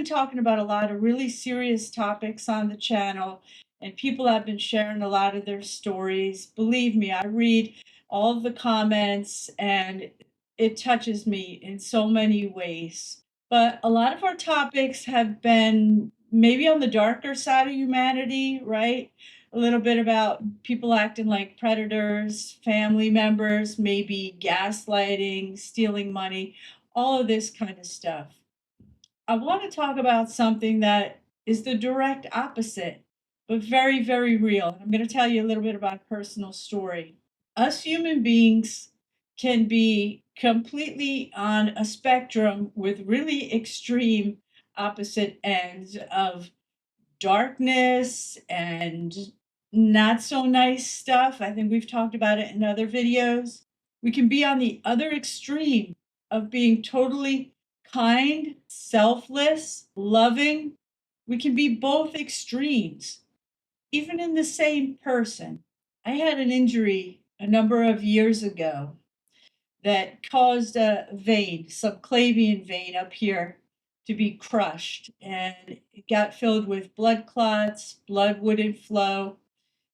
been talking about a lot of really serious topics on the channel, and people have been sharing a lot of their stories. Believe me, I read all of the comments, and it touches me in so many ways. But a lot of our topics have been maybe on the darker side of humanity, right? A little bit about people acting like predators, family members, maybe gaslighting, stealing money, all of this kind of stuff. I want to talk about something that is the direct opposite, but very, very real. I'm going to tell you a little bit about a personal story. Us human beings can be completely on a spectrum with really extreme opposite ends of darkness and not so nice stuff. I think we've talked about it in other videos. We can be on the other extreme of being totally kind, selfless, loving. We can be both extremes, even in the same person. I had an injury a number of years ago that caused a vein, subclavian vein up here, to be crushed. And it got filled with blood clots, blood wouldn't flow.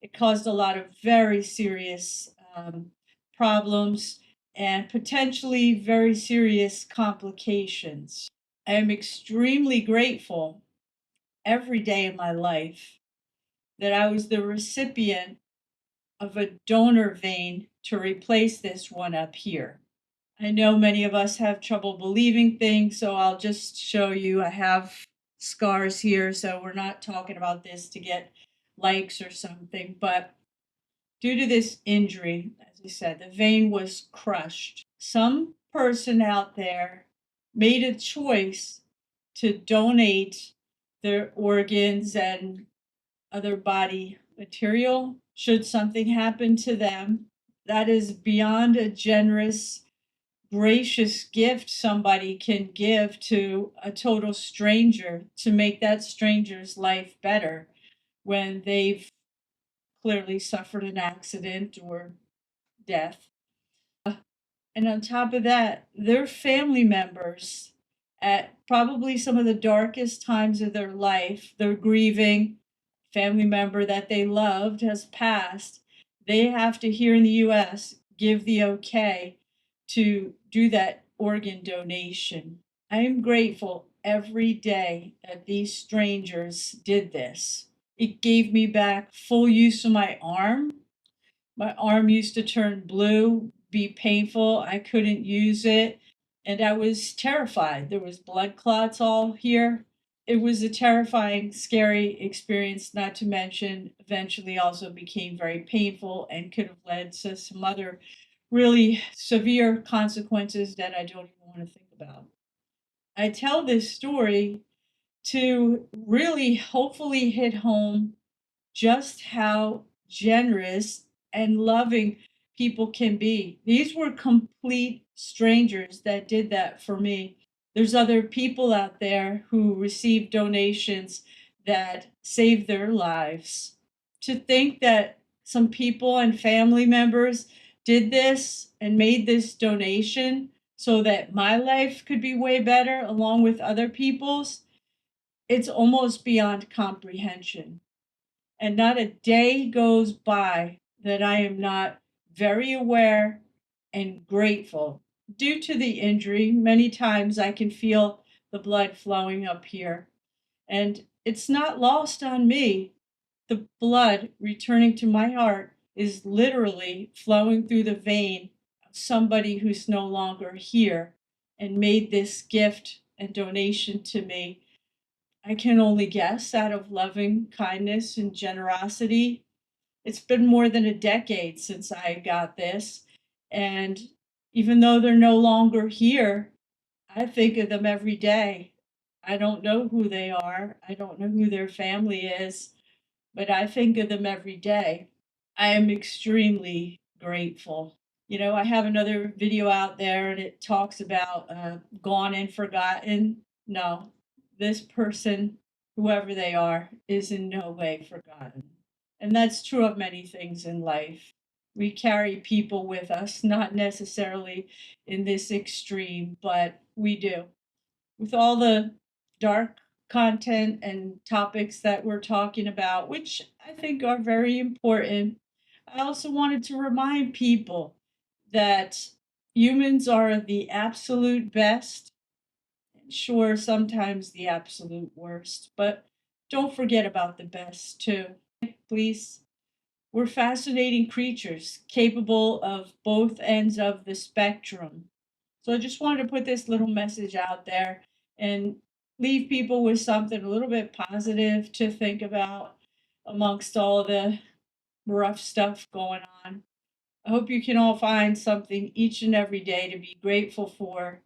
It caused a lot of very serious problems and potentially very serious complications. I am extremely grateful every day of my life that I was the recipient of a donor vein to replace this one up here. I know many of us have trouble believing things, so I'll just show you. I have scars here, so we're not talking about this to get likes or something, but due to this injury, as I said, the vein was crushed. Some person out there made a choice to donate their organs and other body material should something happen to them. That is beyond a generous, gracious gift somebody can give to a total stranger to make that stranger's life better when they've clearly suffered an accident or death. And on top of that, their family members, at probably some of the darkest times of their life, they're grieving, family member that they loved has passed. They have to, here in the US, give the okay to do that organ donation. I am grateful every day that these strangers did this. It gave me back full use of my arm. My arm used to turn blue, be painful. I couldn't use it, and I was terrified. There was blood clots all here. It was a terrifying, scary experience, not to mention eventually also became very painful and could have led to some other really severe consequences that I don't even want to think about. I tell this story to really hopefully hit home just how generous and loving people can be. These were complete strangers that did that for me. There's other people out there who receive donations that save their lives. To think that some people and family members did this and made this donation so that my life could be way better along with other people's, it's almost beyond comprehension. And not a day goes by that I am not very aware and grateful. Due to the injury, many times I can feel the blood flowing up here. And it's not lost on me. The blood returning to my heart is literally flowing through the vein of somebody who's no longer here and made this gift and donation to me. I can only guess out of loving kindness and generosity. It's been more than a decade since I got this. And even though they're no longer here, I think of them every day. I don't know who they are, I don't know who their family is, but I think of them every day. I am extremely grateful. I have another video out there and it talks about gone and forgotten. No, this person, whoever they are, is in no way forgotten. And that's true of many things in life. We carry people with us, not necessarily in this extreme, but we do. With all the dark content and topics that we're talking about, which I think are very important. I also wanted to remind people that humans are the absolute best, sure, sometimes the absolute worst, but don't forget about the best too. Please. We're fascinating creatures capable of both ends of the spectrum. So I just wanted to put this little message out there and leave people with something a little bit positive to think about amongst all the rough stuff going on. I hope you can all find something each and every day to be grateful for.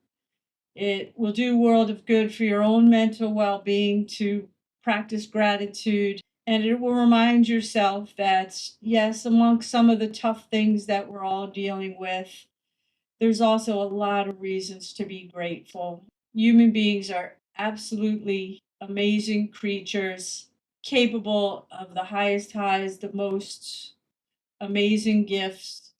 It will do a world of good for your own mental well-being to practice gratitude, and it will remind yourself that, yes, amongst some of the tough things that we're all dealing with, there's also a lot of reasons to be grateful. Human beings are absolutely amazing creatures, capable of the highest highs, the most amazing gifts,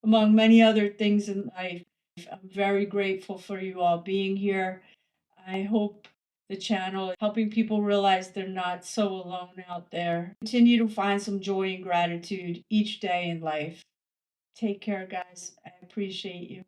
among many other things in life. I'm very grateful for you all being here. I hope the channel is helping people realize they're not so alone out there. Continue to find some joy and gratitude each day in life. Take care, guys. I appreciate you.